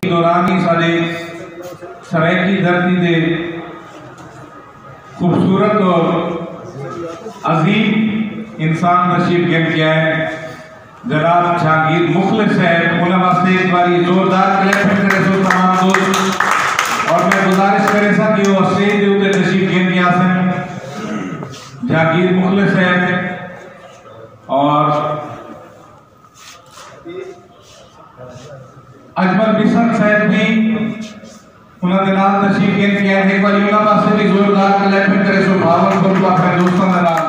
دورانی سارے سرائکی دھرتی دے خوبصورت اور عظیم انسان نشیب گن کیا ہے جناب جہانگیر مخلص ہے انہاں واسطے ایک باری زوردار کلیپ کرے سو تمام دوست اور میں گزارش کرے سا کہ وہ اسٹیج دے اوپر نشیب گن کیا سن جہانگیر مخلص ہے اور اجمل بسن صاحب بھی انہوں نے نام تشریف گین کیا ہے ایک بار یونہ باسے بھی زوردار کلیپ کرے سو بھاون کو اپنے دوستان نے نام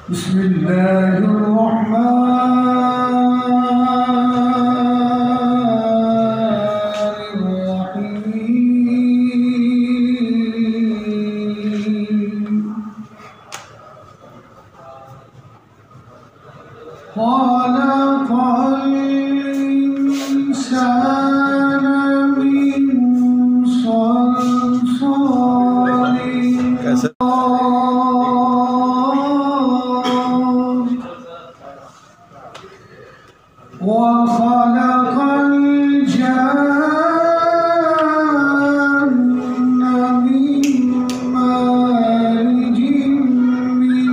بسم اللہ الرحمن خلق الإنسان من صلصال وخلق الجان من مارج من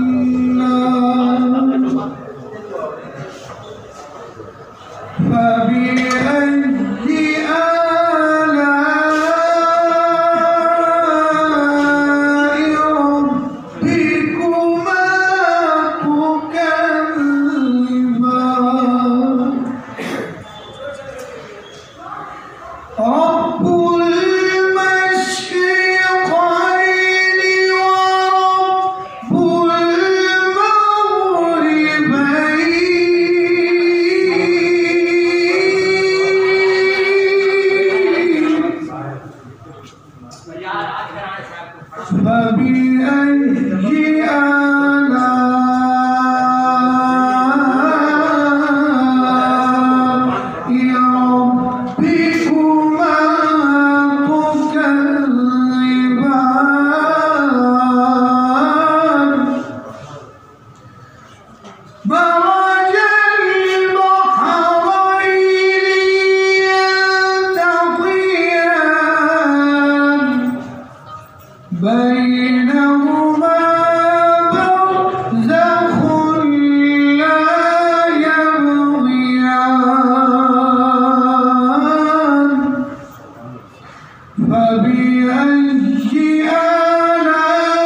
نار فبأي آلاء ربكما تكذبان رب المشرقين ورب فبأي آلاء ربكما تكذبان مرج البحرين يلتقيان بينهما برزخ لا يبغيان فبأي آلاء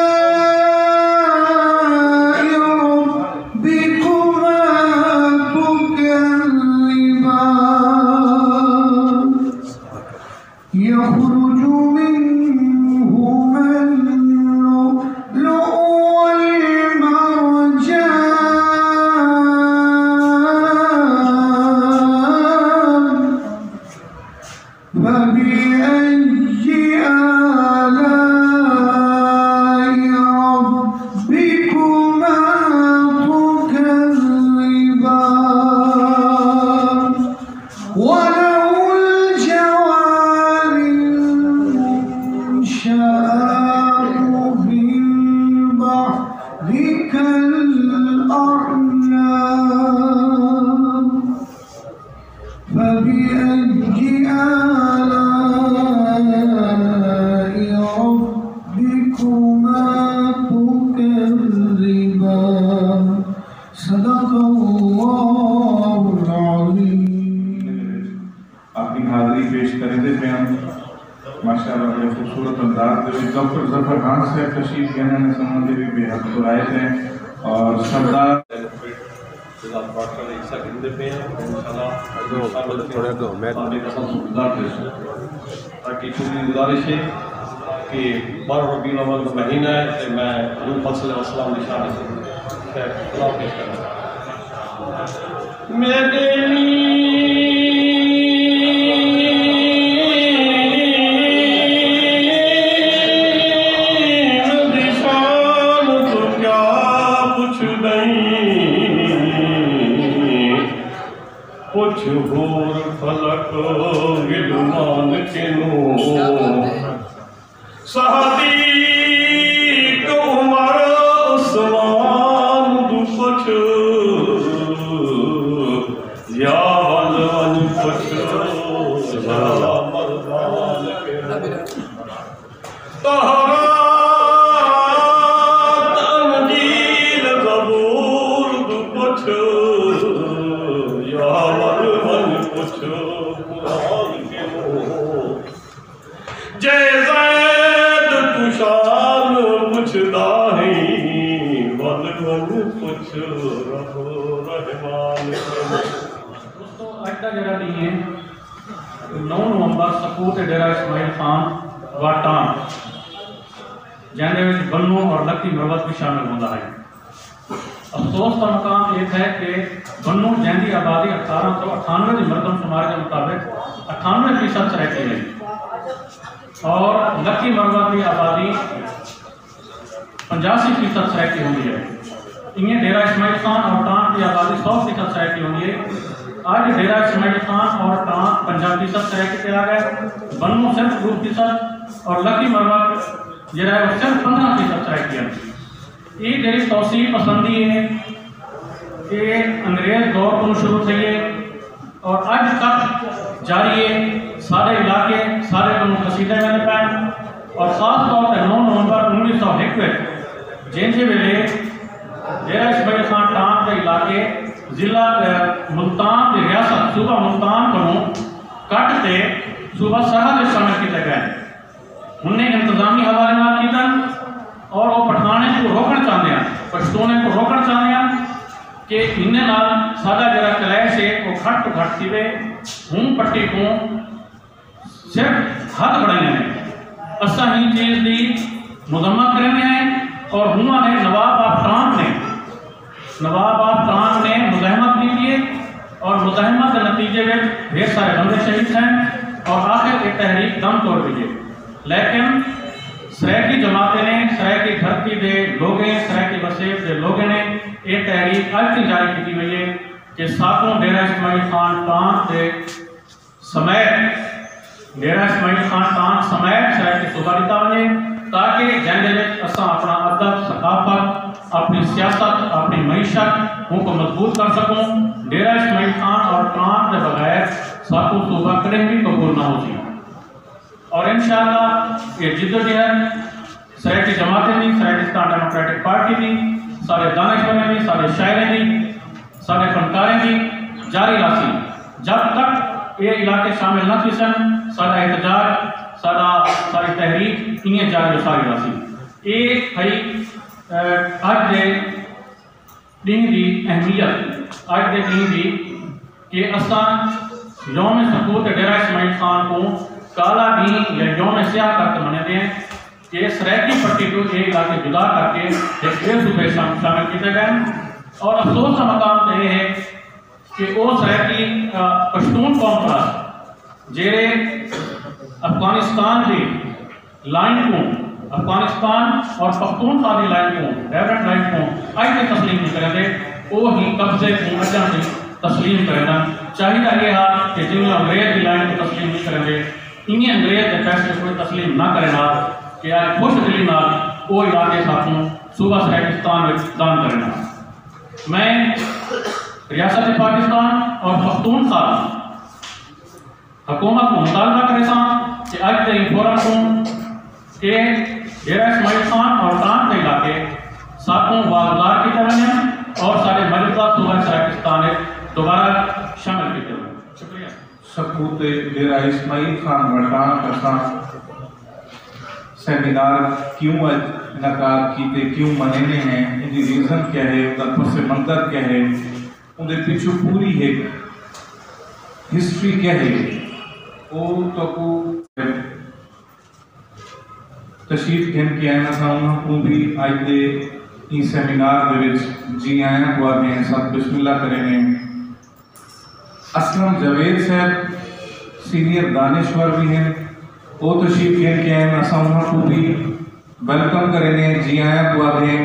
ربكما تكذبان يخرج منهما اللؤلؤ والمرجان فبأي آلاء ربكما تكذبان وله الجوار المنشآت في البحر كالأعلام فبأي آلاء ربكما تكذبان صدق الله العظيم اپنی حاضری پیش کریں دے پہ ہم ماشاءاللہ بڑے خوبصورت انداز دے ڈاکٹر ظفر خان سے تشریف گہنے نے سمجھے بھی بے حد برائے تھے اور سردار تاکہ چھوٹی گزارش ہے کہ 12 ربیع الاول کا مہینہ ہے کہ میں حضور پاک صلی اللہ علیہ وسلم کی شان سے خطاب پیش کرنا میرے کچھ ہور فلک علمان کے نور صحابی کو عمر عثمان دو کچھ یا بنو اور لکی مروت بھی شامل ہوتا ہے۔ افسوس کا مقام ایک ہے کہ بنو جہندی آبادی 1898 کی مردم شمار کے مطابق 98% رہتی ہے اور لکی مروت کی آبادی 85% رہتی ہوئی ہے۔ انہیں ڈیرہ اسماعیل خان اور ٹانک کی آبادی 100% رہتی ہوئی ہے۔ آج ڈیرہ اسماعیل خان اور ٹانک 50% رہتی تیار ہے، بنو صرف 2% اور لکی مروت جڑا ہے وہ صرف 15% رہ گیا۔ یہ جڑی توسیع پسندی ہے کہ انگریز دور کو شروع تھی ہے اور اج تک جاری ہے۔ سارے علاقے سارے بنو قصیدے میں پہ اور خاص طور پر 9 نومبر 1901 جن کے ویلے ڈیرہ اسماعیل خان ٹانک کے علاقے ضلع ملتان کی ریاست صوبہ ملتان کو کٹ کے صوبہ سرحد شامل کیے گئے۔ انہیں انتظامی حوالے نہ کیتا اور وہ پٹھانے کو روکنا چاہتے ہیں، پشتونے کو روکنا چاہتے ہیں کہ انہیں نال سادہ جرا کلیش ہے وہ گھٹ تو گھٹ تیوے ہوں پٹی کو صرف حد بڑھائی ہیں۔ اسا ہی چیز دی مذمت کرنے ہیں اور ہوا نے نواب آف ٹانک نے مزاحمت کی ہے اور مزاحمت کے نتیجے میں ڈھیر سارے بندے شہید ہیں اور آخر ایک تحریک دم توڑ دیجیے۔ لیکن سرائیکی جماعتیں نے سرائیکی دھرتی دے لوگیں سرائیکی وسیب دے لوگیں نے ایک تحریک آج کی جاری کی ہوئی ہے کہ ساتھوں ڈیرہ اسماعیل خان ٹانک دے سمیت سرائیکی صوبہ دیتا ہوئے تاکہ جہاں میں اساں اپنا ادب ثقافت اپنی سیاست اپنی معیشت ان کو مضبوط کر سکوں۔ ڈیرہ اسماعیل خان اور ٹانک کے بغیر ساتھوں صوبہ کہیں بھی قبول نہ ہو سی اور انشاءاللہ یہ جدوجہد سرائیکی جماعتیں بھی سرائیکستان ڈیموکریٹک پارٹی بھی سارے دانشوریں بھی سارے شاعریں بھی سارے فنکاریں بھی جاری راسی جب تک یہ علاقے شامل نہ تھی سن سارا احتجاج ساری تحریک انہیں جاری ساری راسی۔ ایک ہے آج دے دن دی اہمیت آج دے دن دی کہ اساں یوم سقوط ڈیرہ اسماعیل خان کو کالا دین یا یوم سیاہ کر کے منے دیں کہ سرائیکی پٹی کو ایک علاقے جدا کر کے ایک ڈیڑھ صوبے شامل کیے گئے اور افسوس کا مقام یہ ہے کہ وہ سرائیکی پشتون قوم پر جیرے افغانستان کی لائن کو افغانستان اور پختونخوا کی لائن کو ڈیورنٹ لائن کو آج تک تسلیم نہیں کریں دے وہ ہی قبضے کو اجاں سے تسلیم کریں دا چاہیے یہ ہاں کہ جنہیں انگریز کی لائن کو تسلیم نہیں کریں دے انہیں انگریز کے فیصلے کو تسلیم نہ کریں دا کہ آج خوش دلی نال وہ علاقے ساتھوں صوبہ سرائیکستان میں دان کریں دا۔ میں ریاست پاکستان اور پختونخوا حکومت کو مطالبہ کرے ساں کہ آج تک فوراً کو کہ ڈیرہ اسماعیل خان اور ٹانک کے علاقے ساتھوں واگزار کی طرح ہیں اور سارے موجودہ صوبہ سرائیکستان دوبارہ شامل کی طرح۔ شکریہ۔ سقوط ڈیرہ اسماعیل خان و ٹانک کا سیمینار کیوں انعقاد کیتے کیوں منینے ہیں ان کی ریزن کیا ہے ان کا پس منظر کیا ہے ان کے پیچھے پوری ہے ہسٹری کیا ہے وہ تو کو تشریف گھن کے آئینا تھا انہوں کو بھی آج دے این سیمینار دے وچ جی آئینا کو آگے ہیں ساتھ بسم اللہ کریں ہیں اسلم جاوید صاحب سینئر دانشور بھی ہیں وہ تشریف گھن کے آئینا تھا انہوں کو بھی ویلکم کریں ہیں جی آئینا کو آگے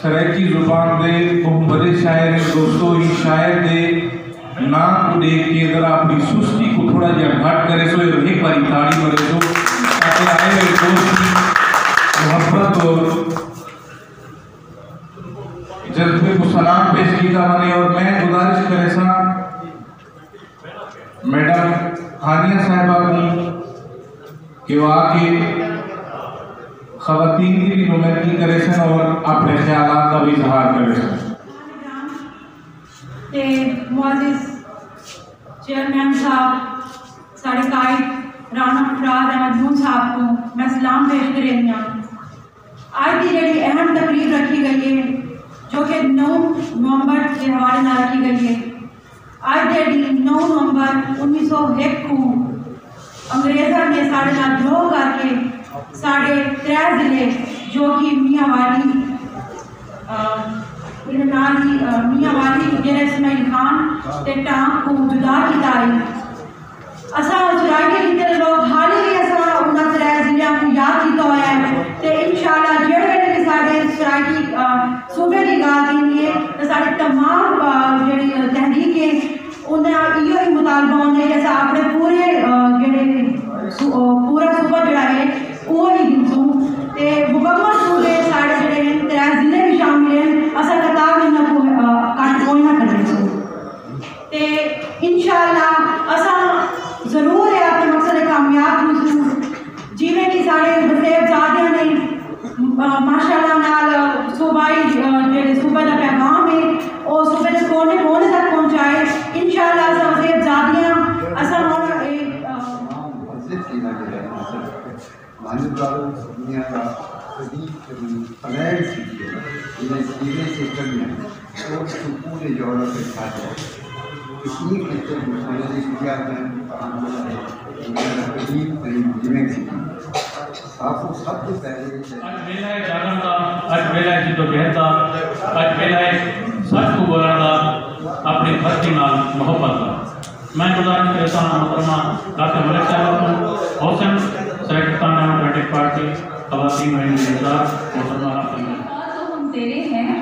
سرائیکی زبان دے محمد شاعر دوستو ہی شاعر دے نام کو دیکھ کے ذرا اپنی سستی کو تھوڑا جہاں گھٹ کرے سو ایک باری تاڑی مرے سو تاکہ آئے ہوئے دوستی محبت اور جذبے کو سلام پیش کیتا مانے اور میں گزارش کرے سا میڈم ہانیہ صاحبہ کو کہ وہ آکے خواتین کی بھی نمائندگی کرے سن اور اپنے خیالات کا بھی اظہار کرے سن۔ معزز چیئرمین صاحب ساڑھے قائد رانا فراد احمد مون صاحب کو میں سلام پیش کرے دیا۔ آج کی جڑی اہم تقریب رکھی گئی ہے جو کہ 9 نومبر کے حوالے نہ رکھی گئی ہے۔ آج جڑی 9 نومبر 1901 کو انگریزوں نے ساڑھے نال دھو کر کے ساڑھے 3 ضلع جو کہ میاں والی میاں والی جڑا اسماعیل خان تے ٹانک کو جدا کیتا ہے۔ اساں چرائی کے لوگ حالی بھی اساں انہاں 3 ضلعوں کو یاد کیتا ہوا ہے تے انشاءاللہ جڑے بھی ساڈے چرائی کی صوبے کی گل دینی ہے تے ساڈے تمام جڑی تحریکیں انہاں ایو ہی مطالبہ ہونے جیسا اپنے پورے جڑے پورا صوبہ جڑا ہے وہ ہی گنسوں تے مکمل صوبے ساڈے جڑے ہیں 3 ضلع بھی شامل ہیں اساں کتاب انہاں کو کٹ کوئی نہ کرے سو تے انشاءاللہ اساں ضرور ہے اپنے مقصد کامیاب ہوسوں جیویں کہ ساڈے وسیب زادیاں نے ماشاءاللہ نال صوبائی جڑے صوبہ دا پیغام ہے او صوبے دے کونے کونے تک پہنچائے انشاءاللہ اساں وسیب زادیاں اساں ہن مسجد کی نہ جائے مانو برادر دنیا کا قدیم پلان سی ہے انہیں سسٹم میں اور پورے یورپ کے ساتھ ہے اتنی خطے مسئلے کیا قدیم قریب جمع سی آپ سب سے پہلے اج ویلا ہے جاگن دا، اج ویلا ہے جدوجہد دا، اج ویلا ہے سچ کو بولن دا، اپنی دھرتی نال محبت دا۔ میں گزارش کرتا ہوں محترمہ ڈاکٹر ملک صاحب کو حسن سیکرٹری ڈیموکریٹک پارٹی خواتین و انتظار محترمہ آپ تو ہم تیرے ہیں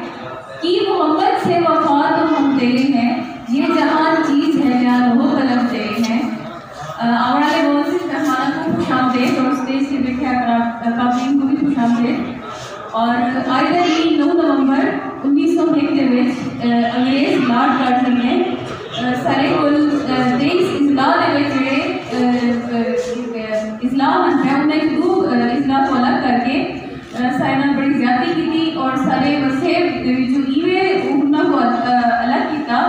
کی محبت سے وفا تو ہم تیرے ہیں یہ جہاں چیز ہے جہاں وہ طلب تیرے ہیں۔ آوڑالے بہت سے مہمانوں کو خوش آمدید اور اسٹیج سے بیٹھے کافرین کو بھی خوش آمدید اور آج دن 9 نومبر 1901 کے وچ انگریز لارڈ کارٹر نے سارے کل دیش اضلاع دے وچ جڑے اضلاع ہیں انہیں 2 اضلاع کو الگ کر کے سارے نال بڑی زیادتی کی اور سارے وسیب جو ایوے انہوں کو الگ کیتا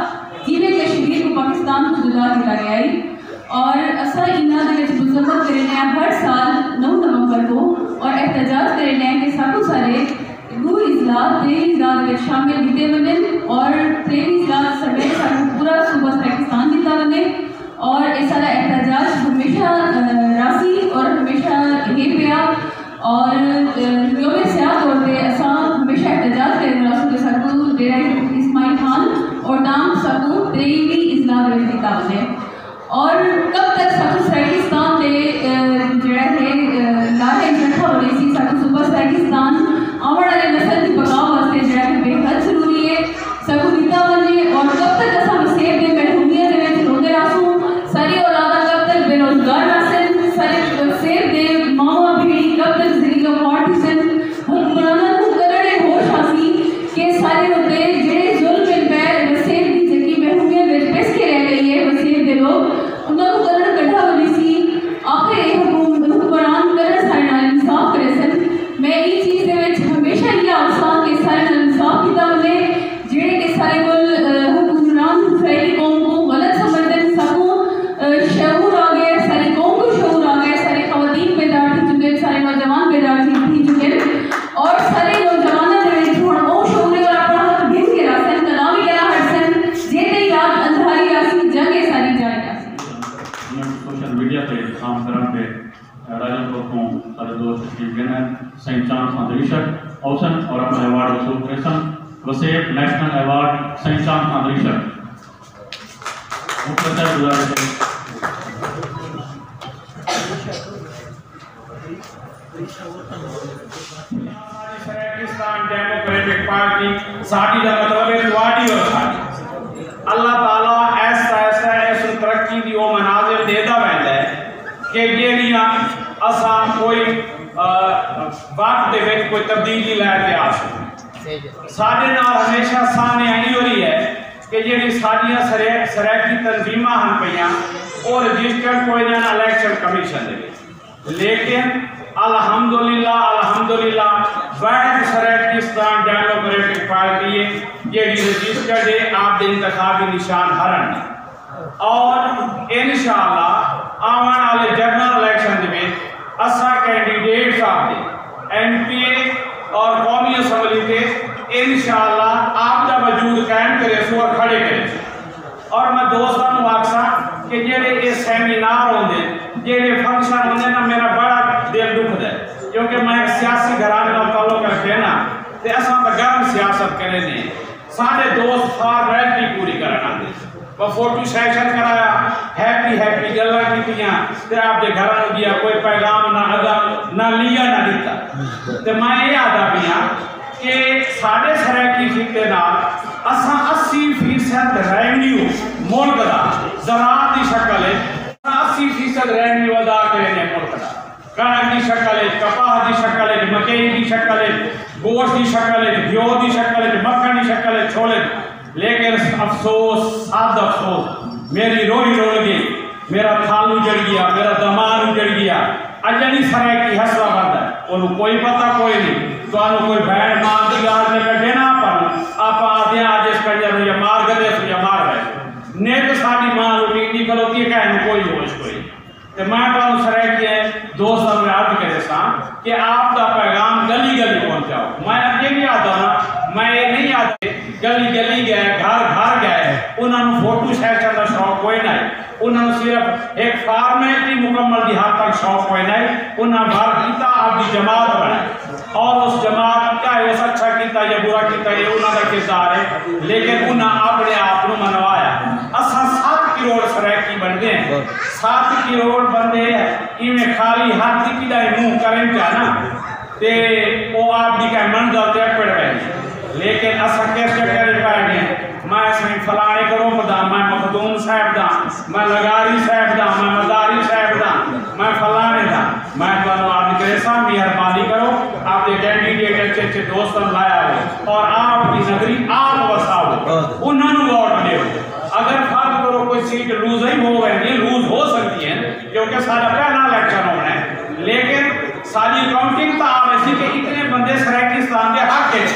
جیویں کشمیر کو پاکستان کو جدا کیا گیا ہے اور اساں انہاں دے وچ مذمت کرنے ہیں ہر سال 9 نومبر کو اور احتجاج کرنے ہیں کہ سب سارے 2 اضلاع 3 اضلاع دے وچ شامل کیتے ونن اور 3 اضلاع سمیت سارا پورا صوبہ پاکستان کیتا ونے اور اس سارا احتجاج ہمیشہ راسی اور ہمیشہ یہ پیا اور یوم سیاہ طور پہ اساں ہمیشہ احتجاج کرنے راسوں کے ساتھ ڈیرہ اسماعیل خان اور نام سکو 23 اضلاع دے وچ کیتا ونے اور کب تک ساتھ سرائکستان دے جڑا ہے لاہے اکٹھا ہو رہی سی ساتھ صوبہ سرائکستان آمڑ والے نسل کی بقا واسطے جڑا ہے بے حد ضروری ہے سکو نیتا بنے اور کب تک اساں وسیب دے محرومیت دے وچ روندے راسوں ساری اولاداں کب تک بے روزگار راسن سارے وسیب دے ماواں بھیڑی کب تک ذلیل و پارٹیسن حکمراناں کو کرڑے ہوش حاصل کہ سارے ہوتے جڑے ظلم پہ وسیب دی جکی محرومیت وچ پس کے رہ گئی ہے وسیب دے لوگ انہوں کو کرن کٹھا بنی سی آخر یہ حکمران کرن سارے نال انصاف کرے سن میں یہ چیز دے وچ ہمیشہ یہ آسان کہ سارے نال انصاف کیتا بنے جڑے کہ سارے کول حکمران اسرائیلی قوم کو غلط سمجھتے سکوں شعور آ گئے ساری قوم کو شعور آ گئے سارے خواتین بیدار تھی چکے سارے نوجوان بیدار تھی چکے اور سارے نوجوانوں دے وچ ہن او شعور اور اپنا ہاتھ گھن کے راسن کلامی گلا ہٹسن جیتے یاد اندھاری راسی جنگ ساری جائے راسی سوشل میڈیا پہ کام کرنے پہ راجن کو سارے دوست تشریف لینا سین چاند خان دریشک اوسن اور اپنا ایوارڈ وصول کرسن وسیب نیشنل ایوارڈ سین چاند خان دریشک مختصر گزارش ہے پاکستان ڈیموکریٹک پارٹی ساڑی دا مطلب ہے تواڈی اور ساڑی اللہ تعالیٰ ایسا ایسا ایسا ترقی دی وہ مناظر دے دا ویندا ہے کہ جیڑیاں اساں کوئی وقت دے وچ کوئی تبدیلی لے کے آ سکیں ساڈے نال ہمیشہ سامنے آئی ہو رہی ہے کہ جیڑی ساڈیاں سرائکی تنظیماں ہن پیاں اور رجسٹر کوئی نہ الیکشن کمیشن دے لیکن الحمدللہ وائد سریکستان ڈیموکریٹک پارٹی ہے جیڑی رجسٹرڈ ہے آپ دے انتخابی نشان ہرن اور انشاءاللہ آوان والے جنرل الیکشن میں اسا کینڈیڈیٹ صاحب دے ایم پی اے اور قومی اسمبلی کے انشاءاللہ آپ دا وجود قائم کرے سو اور کھڑے کرے اور میں دوستان واقسا کہ جیڑے یہ سیمینار ہوندے جیڑے فنکشن ہوندے نا میرا بڑا دل دکھ دے کیونکہ میں ایک سیاسی گھرانے نال تعلق رکھے نا تے اساں تے گرم سیاست کرے نے سارے دوست فارمیلٹی پوری کرنا دے وہ فوٹو سیشن کرایا ہیپی گلا کیتیاں تے آپ دے گھراں دیا کوئی پیغام نہ ادا نہ لیا نہ دیتا تے میں یہ آدا پیاں کہ ساڑھے سریکی خطے نال اساں 80% ریونیو ملک دا زراعت دی شکل ہے 80% ریونیو ادا کرنے ملک دا کڑک دی شکل ہے کپاہ دی شکل ہے مکئی دی شکل ہے گوشت دی شکل ہے گھیو دی شکل ہے مکھن دی شکل ہے چھولے لیکن افسوس سادہ افسوس میری روئی رول گئی میرا تھالو جڑ گیا میرا دمان جڑ گیا اجنی سریکی حسرہ بند ہے انہوں کوئی پتہ کوئی نہیں تو انہوں کوئی بہن مان دی آج لے کر دینا پر آپ آدھیں آج اس پر جب یہ مار گدے سو یا مار رہے نیت ساڑی مان روٹی نہیں کھلوتی ہے کہ انہوں کوئی ہوش کوئی تو میں تو سریکی ہے دوست ہمیں عرض کرے سان کہ آپ دا پیغام گلی گلی پہنچاؤ میں اب یہ بھی آتا ہوں میں یہ نہیں آتا گلی گلی گئے گھر گئے انہوں نے فوٹو سیشن کا شوق کوئی نہیں انہوں نے صرف ایک فارمیلٹی مکمل دی حد تک شوق کوئی نہیں انہوں نے بھر کیتا آپ دی جماعت بنائی اور اس جماعت کا اس اچھا کیتا یا برا کیتا یہ انہوں کا کردار ہے لیکن انہوں اپنے آپ کو منوایا اساں 7 کروڑ سریکی بندے ہیں 7 کروڑ بندے انہیں خالی ہاتھ کی پیدائی منہ کریں چاہنا تے وہ آپ دی کا منظر تے پڑ رہے ہیں لیکن اساں کیسے کرے پائے ہیں میں اسیں فلانے کروں پدا میں مخدوم صاحب دا میں لگاری صاحب دا میں مداری صاحب دا میں فلانے دا میں بانو آپ کے ساتھ مہربانی کرو آپ کے کینڈیڈیٹ اچھے دوستان لایا ہو اور آپ کی نگری آپ وساؤ انہوں نے ووٹ دے اگر فرض کرو کوئی سیٹ لوز ہی ہو گئے نہیں لوز ہو سکتی ہے کیونکہ سارا پہلا الیکشن ہونا ہے لیکن ساری کاؤنٹنگ تو آپ ایسی کہ اتنے بندے سریکستان دے حق ہے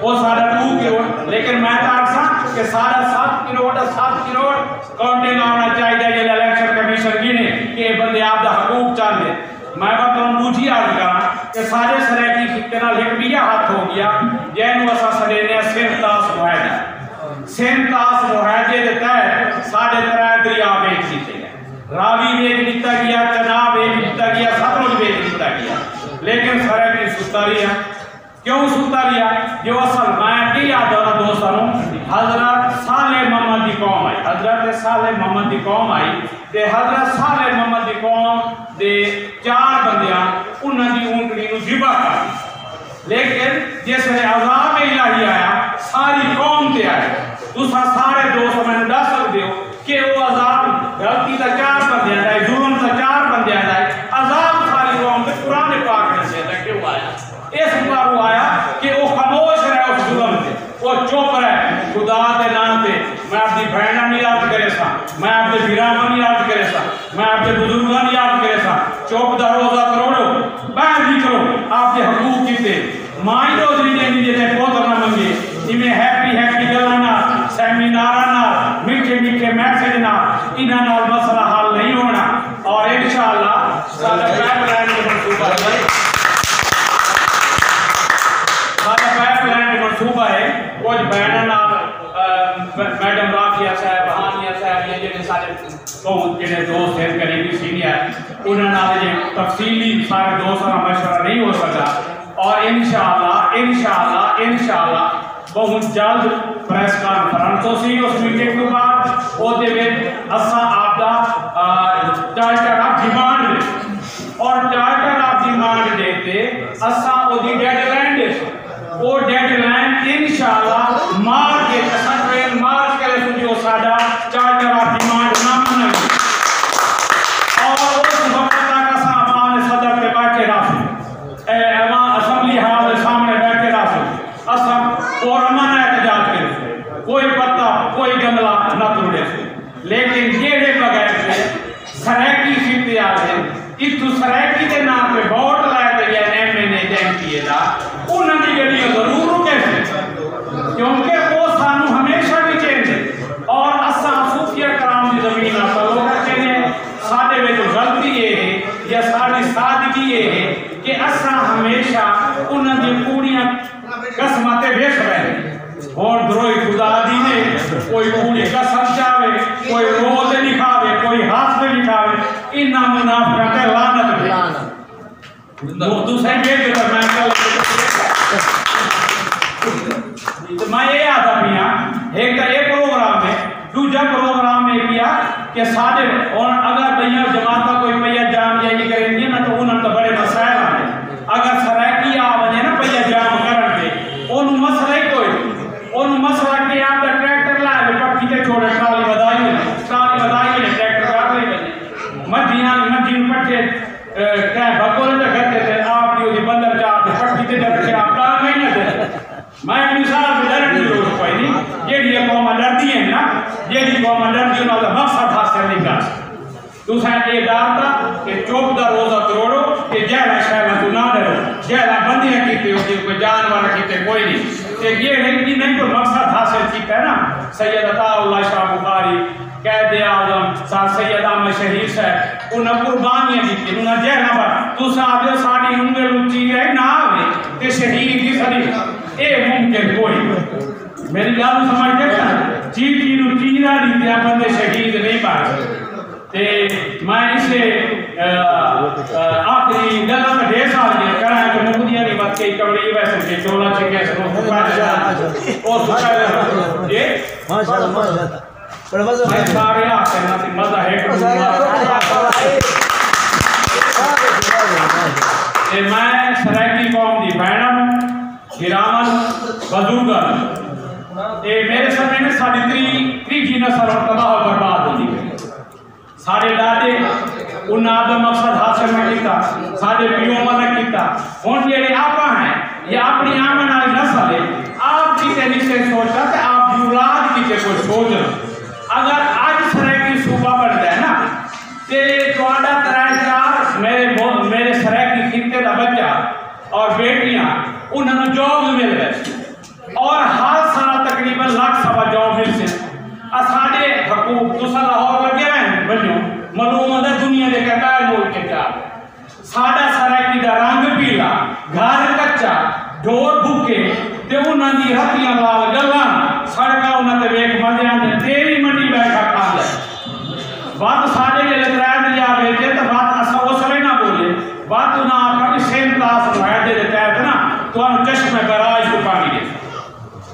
وہ سارا 2 کروڑ لیکن میں تو کہ سارا 7 کروڑ کاؤنٹنگ آنا چاہیے یہ الیکشن کمیشن گینے کہ یہ بندے آپ دا حقوق چاہتے میں بتاؤں مجھے آج کہا کہ سارے سریکی خطے لکھ بیا ہاتھ ہو گیا جینو اسا سڑینے سینتاس معاہدے دیتا ہے 3.5 دریا بیچ دیتے ہیں راوی بیچ دیتا گیا چناب بیچ دیتا گیا ستلج بیچ دیتا گیا لیکن سریکی ستا رہا کیوں ستا رہا جو اصل میں کی یاد ہونا دوستانوں حضرت صالح محمد دی قوم آئی حضرت صالح محمد دی قوم آئی تے حضرت صالح محمد دی قوم دے 4 بندیاں انہوں دی اونٹنی نو ذبح کر لیکن جس نے عذاب الہی آیا ساری قوم تے آئے دوسرا سارے دوست میں نے دس سکتے ہو کہ وہ عذاب غلطی تا 4 بندیاں دائے ظلم تا 4 بندیاں دائے عذاب ساری قوم تے قرآن پاک نے سے تھا کیوں آیا اس بارو آیا کہ وہ خاموش رہے اس ظلم سے وہ چوپ رہے خدا دے نام تے میں آپ دی بہنہ نہیں یاد کرے سا میں آپ دے بیرامہ نہیں یاد کرے سا میں آپ دے بزرگاں نہیں یاد کرے سا چوپ دا روزہ کروڑو بہن بھی کرو آپ دے حقوق کی تے مائی روز نہیں دینی دیتے پوتر نہ منگے انہیں ہیپی گلانا سیمینارانا مٹھے میسیج نا انہاں نال مسئلہ حل نہیں ہونا اور انشاءاللہ سارا پائپ لائن کے منصوبہ ہے سارا پائپ لائن کے منصوبہ ہے کچھ بہنانا میڈم رافیہ صاحب بہانیہ صاحب یہ جنہیں سارے جنہیں دوست ہیں قریبی سینئر انہوں نے تفصیلی سارے دوستوں کا مشورہ نہیں ہو سکا اور انشاءاللہ بہت جلد پریس کانفرنس ہو سی اس میٹنگ کے بعد وہ دے میں اساں آپ دا چارٹر آف ڈیمانڈ دے اور چارٹر آف ڈیمانڈ دیتے اساں وہ دی ڈیڈ لائن دے وہ ڈیڈ لائن انشاءاللہ مارچ کے ٹرین مارچ کرے سجو ساڈا چارٹر آف ڈیمانڈ نہ منگی اور اس وقت تک اساں امان صدر کے بیٹھے راسو امان اسمبلی ہال کے سامنے بیٹھے راسو اساں اور امن احتجاج کرے کوئی پتہ کوئی گملہ نہ توڑے لیکن جیڑے بغیر سے سریکی خطے آ گئے اتو سرائکی کے نام پہ ووٹ لائے تھے یا MNA MP دا انہوں نے گلیاں ضرور رکے تھے کیونکہ وہ سانو ہمیشہ بھی چاہتے اور اساں صوفیہ کرام کی زمین فالو کرتے ہیں. ساڈے میں جو غلطی یہ ہے یا ساری سادگی یہ ہے کہ اساں ہمیشہ انہوں نے پوریاں قسمتیں ویکھ رہے ہیں. اور دروئی خدا دی نے کوئی پوری قسم چاہے کوئی روز لکھاوے کوئی ہاتھ میں لکھاوے انہاں منافقہ کے لعنت ہے. دوسرے بیٹے پر میں تو میں یہ آتا پیا ایک پروگرام ہے دوجا پروگرام میں کیا کہ سارے اور اگر بھیا جماعتہ کوئی پیا جام یا یہ کریں گے نا تو انہوں تو بڑے مسائل آنے. اگر سرائکی آونے نا پیا جام کرن کے انہوں مسئلہ ہی کوئی انہوں مسئلہ کہ آپ کا ٹریکٹر لائے پٹھی تے چھوڑے ٹرالی بدائی ہوئے ٹریکٹر کر رہے ہیں مجھین پٹھے کہیں بھگولے تے گھتے تھے آپ دیو دی بندر چاہتے پٹھی تے جب کہ آپ کام نہیں نہ دے. میں مثال میں ڈرن کی لوگ کوئی نہیں یہ قومہ ڈرتی ہیں نا یہ قومہ ڈرتی ہیں اور مقصد حاصل نہیں کر سکتے. دوسرا یہ ڈار تھا کہ چوک دا روزہ کروڑو کہ جہلا شہلا تو نہ ڈرو جہلا بندیاں کیتے ہوتی کوئی جانور کیتے کوئی نہیں. یہ نہیں کوئی مقصد حاصل کیتا ہے نا. سید عطا اللہ شاہ بخاری قائد اعظم سید احمد شہید صاحب انہیں قربانیاں دیتی انہیں جہلا پر تو صاحب ساڑی ہنگے لچی ہے نہ آوے تے شہید کی سری اے ممکن کوئی میری گل سمجھ دیکھا چیٹی نو چیرا دیتیا بندے شہید نہیں پائے. میں اسے آخری گلہ میں ڈھیر سال دیا کرا ہے کہ مقدیاں نہیں بات کئی کبڑی ویسے کہ چولا چکے سنو سکھائی جانا اور سکھائی جانا یہ میں سارے آتے ہیں ناسی مزہ ہے میں سرائکی قوم دی بینم گرامن بزرگن میرے سمجھے میں ساڑھی تری نسل اور تباہ و برباد ہوتی ہے. سارے دادے ان آدھا مقصد حاصل میں کیتا سارے پیوں میں کیتا ہون یہ آپا ہیں یہ اپنی آمن آئی نسل ہے آپ کی تیلی سے سوچا کہ آپ کی اولاد کی تے کوئی سوچ رہا. اگر آج سرائکی صوبہ بڑھ جائے نا تے تو آدھا ترائے چار میرے سرائکی خطے دا بچہ اور بیٹیاں انہوں نے جوب مل گئے اور ہر سال تقریباً لاکھ سوا جوب مل سے اساڑے حقوق دوسرا لاہور لگے ہیں بنیوں معلوم ہے دنیا دے کے بیر ملک کے چاہ ساڑا سرائکی دا رنگ پیلا گھر کچا ڈور بھوکے تے انہاں دی ہتیاں لال گلان سڑکا انہاں تے ویک مندیاں دے تیری منڈی بیٹھا کھا جائے بات ساڑے لے لترائے دیا بیٹے تو بات اسا اسرے نہ بولے بات انہاں آقا بھی سین تاثر معاہدے دیتے ہیں نا تو انہوں چشم براج کو پانی دے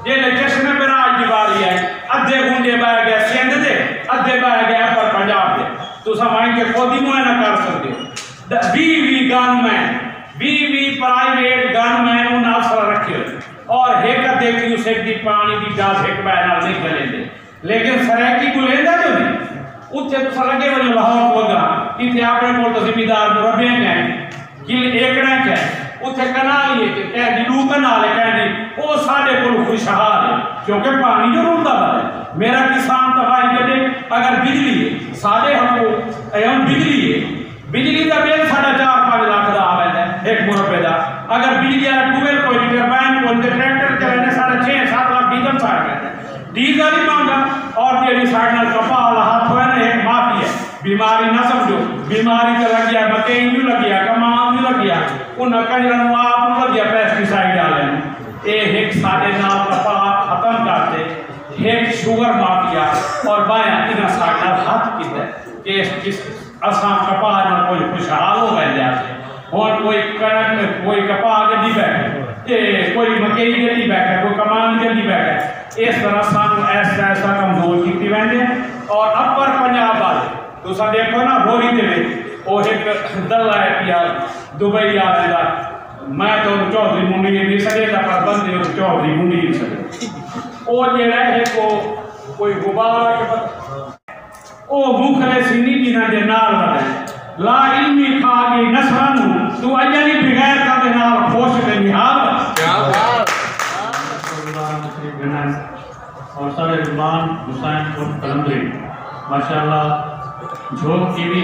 یہ لے چشم براج دی باری ہے ادھے گونڈے بائے گئے سیند دے ادھے بائے گئے پر پنجاب دے تو سمائیں کہ خودی موئے نہ کر سکتے بیوی گن مین پرائیویٹ گن مین انہوں افسر رکھے اور ایک دیکھی اسے دی پانی دی جاز ایک بینال نہیں کریں دے لیکن سرائکی کو لیندہ جو نہیں اتھے تو سلگے وجہ لاہور کو گا اتھے اپنے کو تو ذمہ دار مربیاں کہیں کل ایکڑیں کہیں اتھے کنال یہ کہہ دی دو کنال ہے کہہ دی وہ ساڑے کو خوشحال ہے کیونکہ پانی جو روندہ بھر ہے میرا کسان تباہی جڑے اگر بجلی ہے ساڑے ہم کو ایون بجلی ہے بجلی دا بیل 4.5 لاکھ دا آوے ہے ایک مربع دا اگر بجلی آر ٹویل کوئی ٹربائن کو ٹریکٹر چلنے 6.5-7 لاکھ ڈیزل ساڑ گئے ڈیزل ہی مانگا اور تیری ساڑنال کپا والا ہاتھ ہوئے نا ایک معافی ہے بیماری نہ سمجھو بیماری تو لگ گیا مکین جو لگ گیا کمان جو لگ گیا انہاں کنجرن آپ لگ گیا پیسٹیسائیڈ ڈالیں ایک ساڑے نال کپا ختم کرتے ایک شوگر مافیا اور بایاں انہاں ساڑنال ہاتھ کیتے کہ اس اساں کپا نہ کوئی خوشحال ہو گئے جاتے اور کوئی کنک کوئی کپا گڈی بیٹھے کوئی مکئی گڈی بیٹھے کوئی کمان گڈی بیٹھے اس طرح سانو ایسا کمزور کیتی ویندے اور اپر پنجاب والے تو سا دیکھو نا بوری دے وہ ایک دلہ ہے پیا دبئی آ رہا میں تو چودھری منڈی نہیں سکے گا پر بندے ہو چودھری منڈی نہیں سکے وہ جڑا ہے کوئی غبار او بھوکھلے سینی جنہاں دے نال بدے لا علمی کھا کے نصرن تو اجلی بغیر کا دے نال خوش دے نحال اور سارے رحمان حسین اور قلندری ماشاءاللہ جھوک کی بھی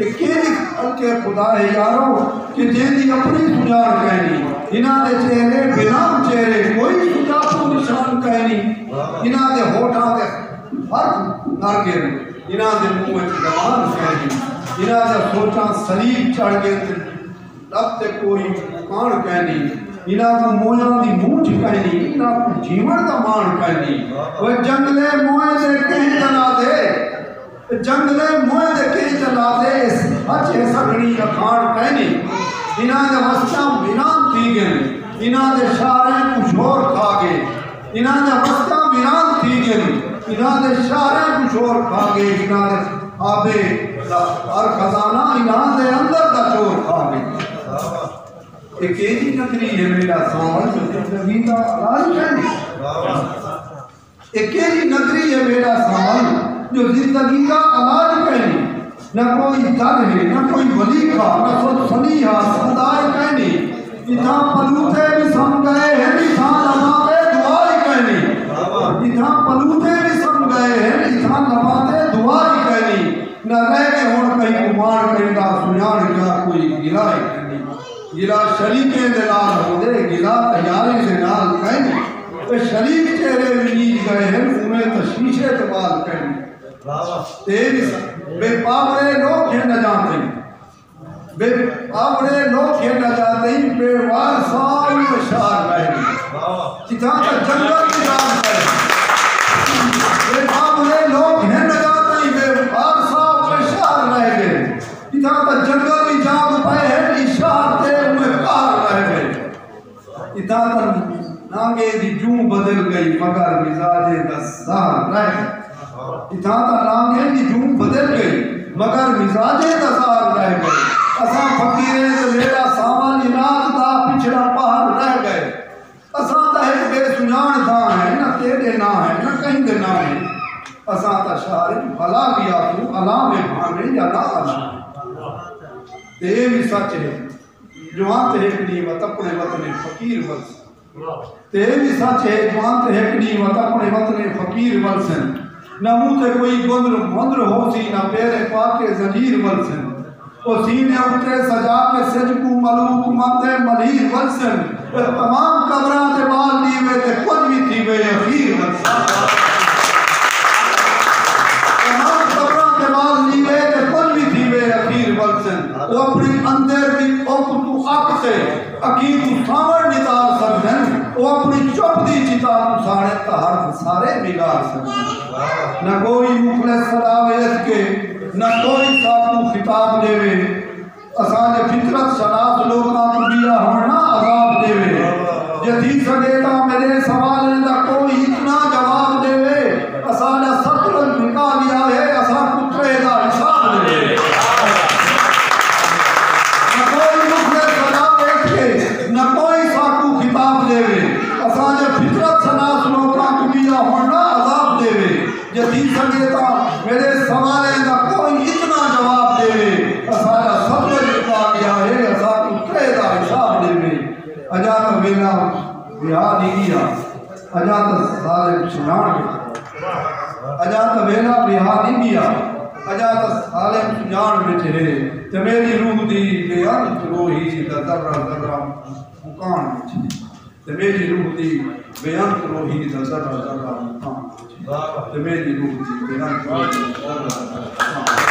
کہ کیڑی ہلکے خدا ہے یارو کہ جیندی اپنی سجان کہنی انہاں دے چہرے بنام چہرے کوئی سجا کو نشان کہنی انہاں دے ہوٹاں دے فرق نارگر انہاں دے منہ زبان کہنی انہاں دے سوچاں سلیب چڑھ گئے لب تے کوئی کان کہنی انہاں کو مویاں دی مونچ کہنی انہاں کو جیون دا مان کہنی وہ جنگلے موئے دے کہیں جنا دے جنگلے موئے دے کہیں جنا دے اچھے سگڑی اکھان کہنی انہاں دے وسطاں ویران تھی گئے انہاں دے شاریں کشور کھا گئے انہاں دے وسطاں ویران تھی گئے انہاں دے شاریں کشور کھا گئے انہاں دے آبے اور خزانہ انہاں دے اندر دا چور کھا گئے ایک ایجی نگری ہے میرا سامان جو زندگی کا علاج کہنی ایک ایجی نگری ہے میرا سامان جو زندگی کا علاج کہنی نہ کوئی در ہے نہ کوئی ولی کا نہ سد سنیہ صدائے کہنی اتھا پلوتے بھی سم گئے ہیں اتھا نماتے دعائی کہنی اتھا پلوتے بھی سم گئے ہیں اتھا نماتے دعائی کہنی نہ رہ گئے ہون کہیں کمار کہنگا سنیان کیا کوئی گرائی کہنی گلا شریکے دلال ہو دے گلا تیارے دلال کہنی تو شریک چہرے ونید گئے ہیں انہیں تشویشے دبال کہنی تیز بے پاورے لوگ ہیں نہ جانتے بے پاورے لوگ ہیں نہ جانتے بے وارسان و شار کہنی جہاں کا جنگل کی جان ہے بے پاورے لوگ ہیں نہ جانتے بے وارسان و شار رہ گئے جہاں کا جنگل کی جان پائے ہیں اشار تے انہیں کار رہ گئے اتنا نانگے دی جوں بدل گئی مگر مزاج دسار رہ گئے اتنا نانگے دی جوں بدل گئی مگر مزاج دسار رہ گئے اساں فقیرے سے میرا سامان انات دا پچھڑا پہر رہ گئے اساں تا ایک بے سنان تھا ہے نہ تیرے نہ ہے نہ کہیں دے نہ ہے اساں تا شارج بھلا گیا تو علام بھانے یا نہ علام تے بھی سچ ہے جوان تے ایک نیمت اپنے وطن فقیر ورسن تے بھی سچ ہے جوان تے ایک نیمت اپنے وطن فقیر ورسن نہ منہ تے کوئی گندر ہو سی نہ پیرے پاکے زنجیر ورسن اور سینے اترے سجا کے سجکو ملوک مندے ملیر ورسن تمام قبران تے بال نیوے تے کچھ بھی تھی بے اخیر ورسن تمام قبران تے بال نیوے تے کچھ بھی تھی بے اخیر ورسن وہ اپنی اندر کی اوکتو اک سے اکید سامر نتار سکھن وہ اپنی چپ دی چتار ساڑے تہر سارے بگار سکھن نہ کوئی مخلص صلاویت کے نہ کوئی ساتھو خطاب دے وے اسانے فطرت شناس لوگاں کو دیا ہمنا عذاب دے وے جدی سگیتا میرے سوالے دا کوئی اتنا جواب دے وے اسانے سترن بھکا لیا ہے اساں کترے دا حساب دے وے نہ کوئی مخلص صلاویت کے نہ کوئی ساتھو خطاب دے وے اسانے فطرت شناس لوگاں کو دیا ہمنا عذاب دے وے جدی سگیتا میرے سوالے دا کوئی اتنا جواب دے وے اسانا سب نے لکھا گیا ہے اسانا اترے دا حساب دے وے اجاتا ویلا بیاد ہی گیا اجاتا سالے سنان گیا اجاتا ویلا بیاد ہی گیا اجاتا سالے سنان بیٹھے ہے تو میری روح دی بیانت روحی دا ذرہ ذرہ مکان بیٹھے تو میری روح دی بیانت روحی دا ذرہ ذرہ مکان بیٹھے تو میری روح دی بیانت روحی دا ذرہ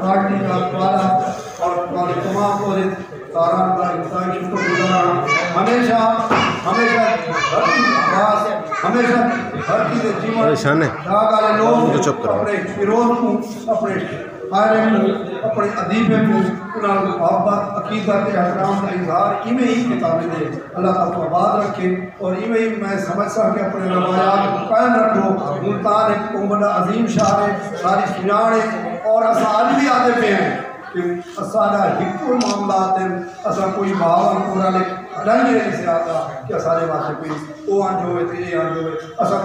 پارٹی کا دوارا اور تمام پورے تاران کا انسان شکر گزارا ہمیشہ ہر چیز جیون داغالے لوگ اپنے فیروز کو اپنے آئرے کو اپنے ادیبے کو انہوں نے محبت عقیدت احترام کا اظہار ایمیں ہی کتابیں دے اللہ تعالیٰ کو آباد رکھے اور ایمیں ہی میں سمجھ سکے اپنے روایات کو قائم رکھو ملتان ایک قومنا عظیم شہر ہے ساری سجان ہے اور اسا آج بھی آتے پہ ہیں کہ اسانا ہکو معاملات ہیں اسا کوئی بھاون پورا لے ڈنگے سے آتا کہ اسانے واسے کوئی او آنجو ہوئے تھے یہ آنجو ہوئے اسا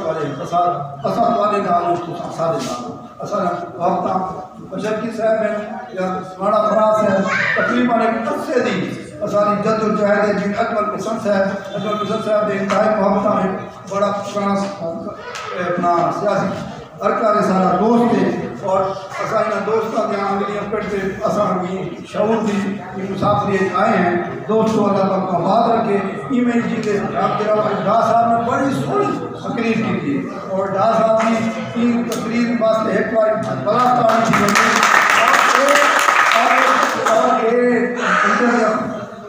توالے نالو تو اسانے نالو اسانا وقتا بشرکی صاحب ہیں یا سمانا فراس ہے تقریباً ایک عرصے دی اساری جد و جہد ہے جن اکبر پسند صاحب دے انتہائی محبتہ میں بڑا اپنا سیاسی ارکا رسالہ دوست ہے اور اسائنا دوستہ دے آنگلیاں پڑھتے اسان کی شعور دی مسافری آئے ہیں دوستو اللہ تعالیٰ کا بات رکھے ایمین جی کے آپ کے روا ڈا صاحب نے بڑی سونی تقریر کی تھی اور ڈا صاحب کی تین تقریر واسطے ایک بار بڑا تاڑی تھی اور ایک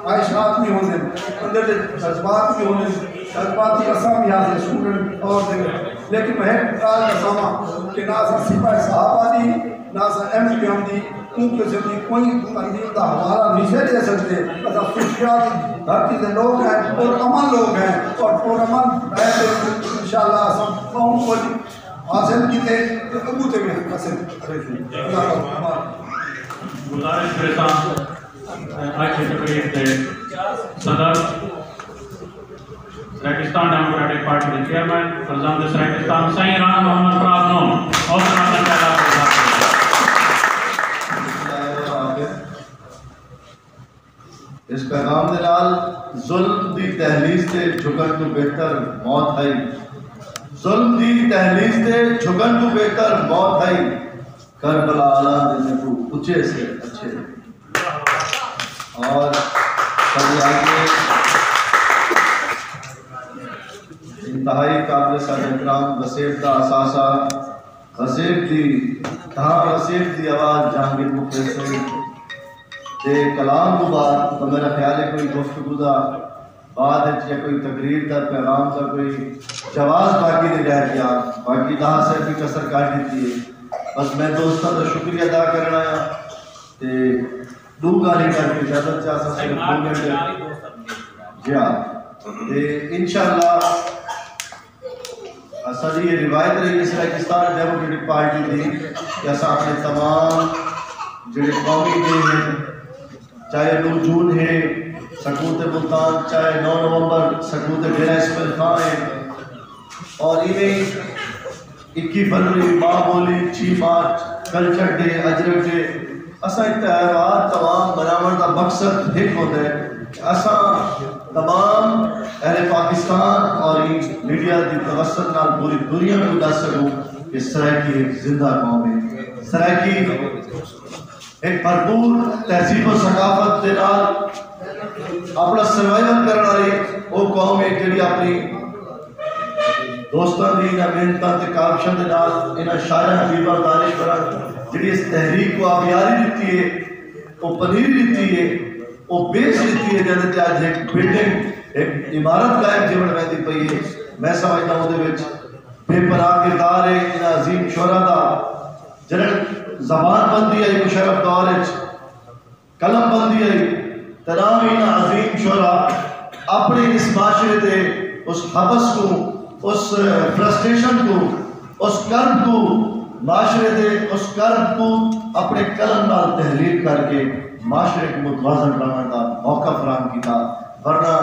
عائشات بھی ہونے اندر جذبات بھی ہونے جذباتی اسام بھی آتے سٹوڈنٹ اور دے لیکن میں کال کا ساما کہ نہ سا سپاہ صحابہ دی نہ سا ایم پی ایم دی ان کے ذریعے کوئی تنظیم کا حوالہ نہیں سے دے سکتے ایسا سوشیات دھرتی کے لوگ ہیں اور امن لوگ ہیں اور پر امن رہتے انشاءاللہ اسام قوم کو حاصل کی تھے کہ ابو تے میں حاصل کرے تھے گزارش پریسان آج کی تقریب سے صدر سریکستان ڈیموکریٹک پارٹی کے چیئرمین فرزند سریکستان سائیں رانا محمد فراز نون اور سناتن پہلا اس پیغام دے نال ظلم دی تحلیز تے جھکن تو بہتر موت ہے ظلم دی تحلیز تے جھکن تو بہتر موت ہے کربلا اعلیٰ دینے کو اچھے سے اچھے اور سبھی آگے انتہائی قابل صدر اکرام وسیب دا اساسہ وسیب دی آواز جہانگیر مفتی سے دے کلام کو بعد تو میرا خیال ہے کوئی گفتگو دا بعد یا کوئی تقریر دا پیغام دا کوئی جواز باقی نہیں رہ گیا باقی دہا سے بھی کسر کاٹ دیتی ہے بس میں دوستوں کا شکریہ ادا کرنا ہے کہ دو گالی کر کے اجازت چاہ سکتے جی ہاں انشاءاللہ ساری یہ روایت رہی ہے سریکستان ڈیموکریٹک پارٹی دی کہ ایسا اپنے تمام جڑے قومی دے ہیں چاہے 9 جون ہے سکوت ملتان چاہے 9 نومبر سکوت ڈیرہ اسماعیل خان ہے اور انہیں 21 فروری ماں بولی 6 March culture day ajrak day اساں تہوار تمام مناون کا مقصد ایک ہوتا ہے کہ اساں تمام اہل پاکستان اور میڈیا کی توسط نال پوری دنیا میں دس سکوں کہ سرائکی ایک زندہ قوم ہے سرائکی ایک بھرپور تہذیب و ثقافت کے نال اپنا سروائیول کرنے والی وہ قوم ہے جڑی اپنی دوستان دی انہاں محنتاں تے کاوشاں دے نال انہاں شاعر حبیبہ دانش بران جڑی اس تحریک کو آبیاری دیتی ہے وہ پنیر دیتی ہے وہ بیس دیتی ہے جہاں تے آج ایک بلڈنگ ایک عمارت قائم جیون رہتی پئی ہے میں سمجھتا ہوں دے وچ بے پناہ کردار ہے ان عظیم شعراء دا جنہاں زبان بندی ہے مشرف دور وچ قلم بندی ہے تنام ان عظیم شعراء اپنے اس معاشرے تے اس حبس کو اس فرسٹریشن کو اس کرب کو معاشرے دے اس کرب کو اپنے قلم نال تحلیل کر کے معاشرے کو متوازن بنانے کا موقع فراہم کیتا ورنہ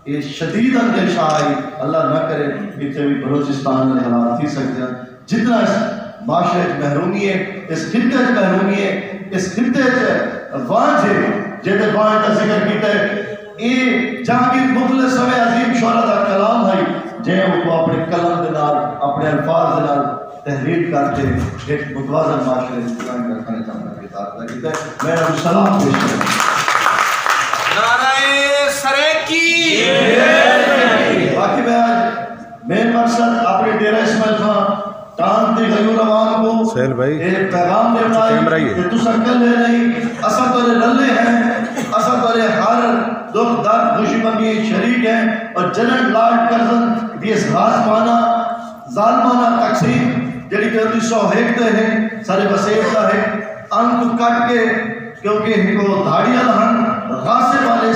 یہ شدید اندیشہ آئی اللہ نہ کرے اتنے بھی بلوچستان میں حالات تھی سکتے ہیں جتنا اس معاشرے محرومی ہے اس خطے محرومی ہے اس خطے وانج ہے جیتے وانج کا ذکر کیتا ہے یہ جہانگیر مخلص ہوئے عظیم شعراء دا کلام ہے جہاں وہ اپنے قلم دے نال اپنے الفاظ دے نال تحریر کرتے ایک متوازن معاشرے قائم رکھنے کا اپنا کیتا ہے میں آپ سلام پیش کروں نعرہ سریکی باقی میں آج مین مقصد اپنے ڈیرہ اسماعیل خان ٹانگ دی غیور عوام کو ایک پیغام دے بنائی کہ تو سرکل لے نہیں اسا تو للے ہیں اسا تو ہر دکھ درد خوشی غمی شریک ہیں اور جنرل لارڈ کرزن دی اس غاز پانا ظالمانہ تقسیم جڑی کہ 1901 تے ہے سارے وسیب کا ہے ان کو کٹ کے کیونکہ ان کو دھاڑیاں لہن غاصب والے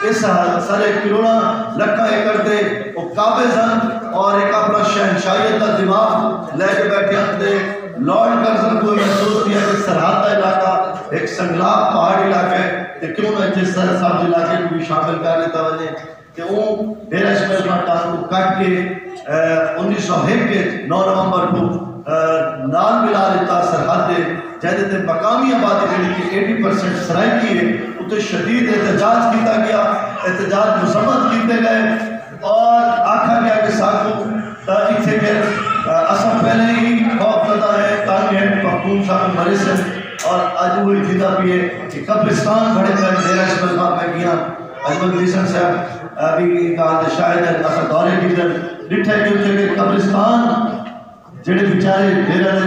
اس سارے کروڑا لکھا ایکڑ دے وہ قابض ہیں اور ایک اپنا شہنشائیت کا دماغ لے کے بیٹھے ہتے لارڈ کرزن کو محسوس کیا کہ سرحد علاقہ ایک سنگلاپ پہاڑی علاقہ ہے کہ کیوں نہ جس طرح سب علاقے کو بھی شامل کر لیتا وجہ کہ وہ ڈیرہ اسماعیل خان ٹانگ کو کٹ کے 1901 کے 9 نومبر کو نال ملا لیتا سرحد دے جہاں تے مقامی آبادی جڑی کہ 80% سرائکی ہے اتنے شدید احتجاج کیا گیا، احتجاج مذمت کیتے گئے اور آکھا گیا کہ ساکو اتنے کہ اصل پہلے ہی خوف زدہ ہے، تانگ ہے، پختون صاحب مرے سے اور آج وہی جیدہ بھی ہے کہ قبرستان کھڑے میں ڈیرہ اسماعیل خان میں گیا اجمل دیسن صاحب ابھی کہا کہ شاید ہے اصل دورے کی در ڈٹھے کے اتنے کہ قبرستان جڑے بیچارے ڈیرہ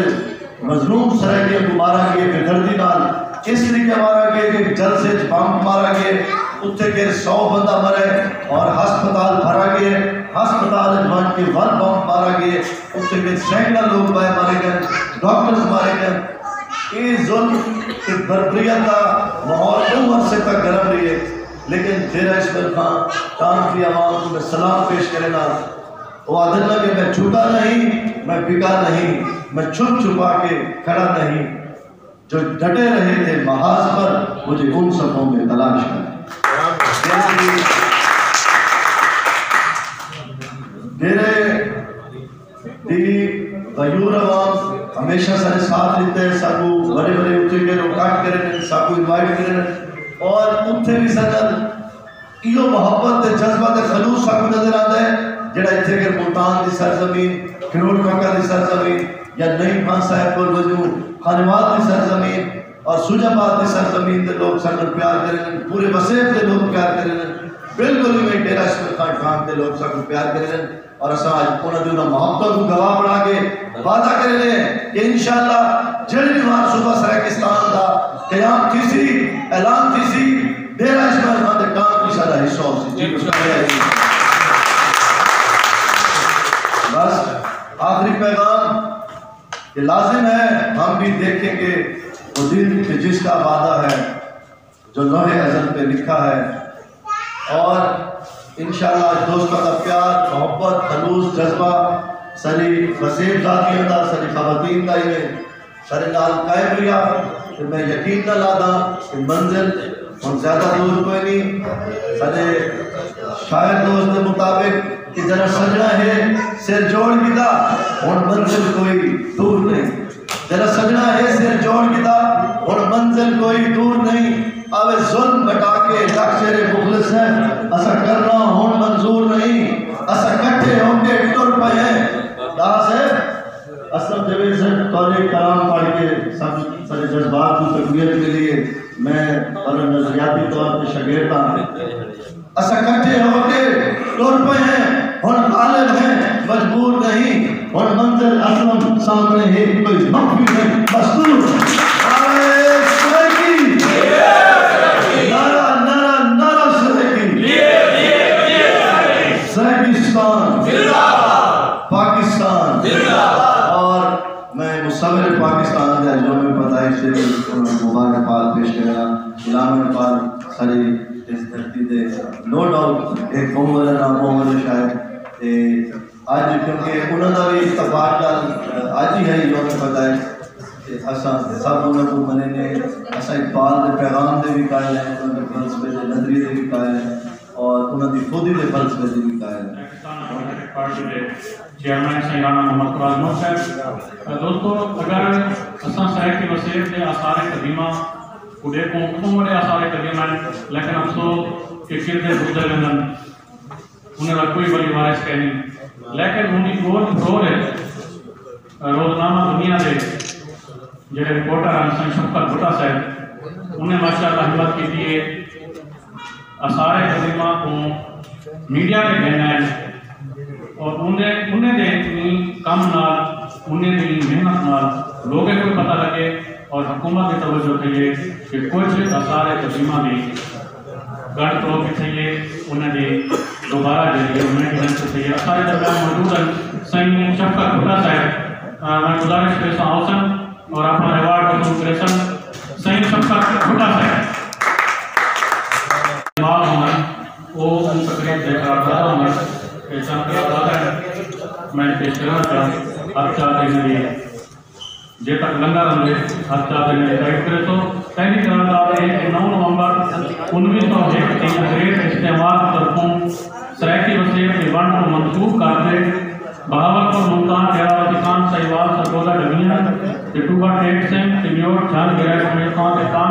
مظلوم سرائیہ کو مارا گئے کہ دردی نال اس طریقے مارا گئے کہ جل سے بم مارا گئے اتنے کے 100 بندہ مرے اور ہسپتال بھرا گئے، ہسپتال جوان کے ون بم مارا گئے، اتنے کے سینکڑا لوگ مارے گئے، ڈاکٹرز مارے گئے۔ یہ ظلم کے بربریت کا ماحول عمر سے تک گرم رہی ہے، لیکن ڈیرہ اسماعیل خان ٹانک کی عوام کو میں سلام پیش کرنا، وہ عدلہ کہ میں چھوٹا نہیں، میں بگا نہیں، میں چھپ چھپا کے کھڑا نہیں، جو ڈٹے رہے تھے محاذ پر مجھے ان صفوں میں تلاش کریں۔ ڈیرے دی غیور عوام ہمیشہ سارے ساتھ لیتے ہیں، ساکو بڑے بڑے اتھے کے لوگ کاٹ کریں، ساکو انوائٹ کریں اور اتھے بھی سنت ایو محبت دے جذبہ دے خلوص ساکو نظر آتا ہے جڑا اتھے کے ملتان دی سرزمین، کھروڑ مکہ دی سرزمین یا نئی خان صاحب پر وجود خانوات دی سرزمین اور سجابات دی سرزمین دے لوگ سنگر پیار کریں، پورے وسیب دے لوگ پیار کریں، بالکل ہی میں ڈیرہ اسماعیل خان ٹھان دے لوگ سنگر پیار کریں اور اساں آج انہاں دیوں محبتوں کو گواہ بنا کے وعدہ کریں کہ انشاءاللہ جڑی وہاں صبح سرائکستان دا قیام تھی سی، اعلان تھی سی، ڈیرہ اسماعیل خان دے ٹانک کی سارا حصہ ہو سی۔ بس آخری پیغام کہ لازم ہے ہم بھی دیکھیں کہ وہ دن کہ جس کا وعدہ ہے جو لوح ازل پہ لکھا ہے اور انشاءاللہ دوستوں کا پیار، محبت، خلوص، جذبہ ساری وسیب ذاتیوں دا، ساری خواتین دا ہی سارے نال قائم رہا کہ میں یقین نہ لادا کہ منزل ہم زیادہ دور کوئی نہیں، سارے شاعر دوست کے مطابق کہ جنہ سجنا ہے سر جوڑ گدا اور منزل کوئی دور نہیں، جنہ سجنا ہے سر جوڑ گدا اور منزل کوئی دور نہیں، آوے ظلم بٹا کے ڈاکچر مخلص ہیں، اسا کرنا ہون منظور نہیں، اسا کٹھے ہوں گے ٹر پہ ہیں۔ داس ہے اسلم جوید سے قول کلام پڑھ کے سب سارے جذبات کو تقویت کے لیے میں اور نظریاتی طور پہ شاگرد ہوں۔ اسا کٹھے ہوں گے ٹر پہ ہیں، ہن غالب ہیں مجبور نہیں، ہن منزل اسلم سامنے ہے کوئی مخفی نہیں، مستور آئے سرکی نعرہ نعرہ نعرہ سرکی سرکستان پاکستان اور میں مصور پاکستان دے جو میں پتہ ہے کہ مبارکباد پیش کرنا علامہ اقبال ساری اس دھرتی دے نو ڈاؤٹ ایک قوم والا نام والا شاید آج کیونکہ انہوں نے بھی اتفاق آج ہی ہے جو میں پتہ ہے کہ اساں سب انہوں کو منے نے اساں اقبال دے پیغام دے بھی قائل ہیں، انہوں نے فلسفے دے نظریے دے بھی قائل ہیں اور انہوں نے خودی دے فلسفے دے بھی قائل ہیں۔ چیئرمین سیدنا محمد قرآن نور صاحب دوستو اگر اساں صاحب کے وسیع دے آثار قدیمہ کو دیکھوں کتوں بڑے آثار قدیمہ ہیں لیکن افسوس کہ کردے گزر گندن انہیں کا کوئی بڑی وارث کہنی لیکن انہیں روزنامہ دنیا دے جڑے رپورٹر ہیں سن شفقت بھٹا صاحب انہیں ماشاءاللہ ہمت کی دیئے آثار قدیمہ کو میڈیا کے کہنا ہے اور انہیں دے اتنی کم نال انہیں دے محنت نال لوگیں کو پتہ لگے اور حکومت کی توجہ کریے کہ کچھ آثار قدیمہ بھی گڑ کرو کی چاہیے انہیں دے دوبارہ دے دیا انہیں کی نشت چاہیے آثار درمیان موجود ہیں سین شفقت بھٹا صاحب میں گزارش کرتا حسن اور اپنا ایوارڈ وصول کرسن سین شفقت بھٹا صاحب مال ہونا وہ ان تقریب دیکھ رہا تھا ہوں میں پیش کرنا چاہوں ہر چاہتے ہیں لیے جے تک لنگا رہے ہر چاہتے ہیں ٹائپ کرے تو پہلی طرح دار ہے 9 نومبر 1901 کی انگریز استعمال طرفوں سرائکی وسیع کے ونڈ کو منسوخ کرتے بہاولپور ملتان ڈیراوتی خان سہیوال سرگودا ڈمیاں ٹٹوبا ٹیک سنگھ تیمیور جھان گرائے اسماعیل خان کے کام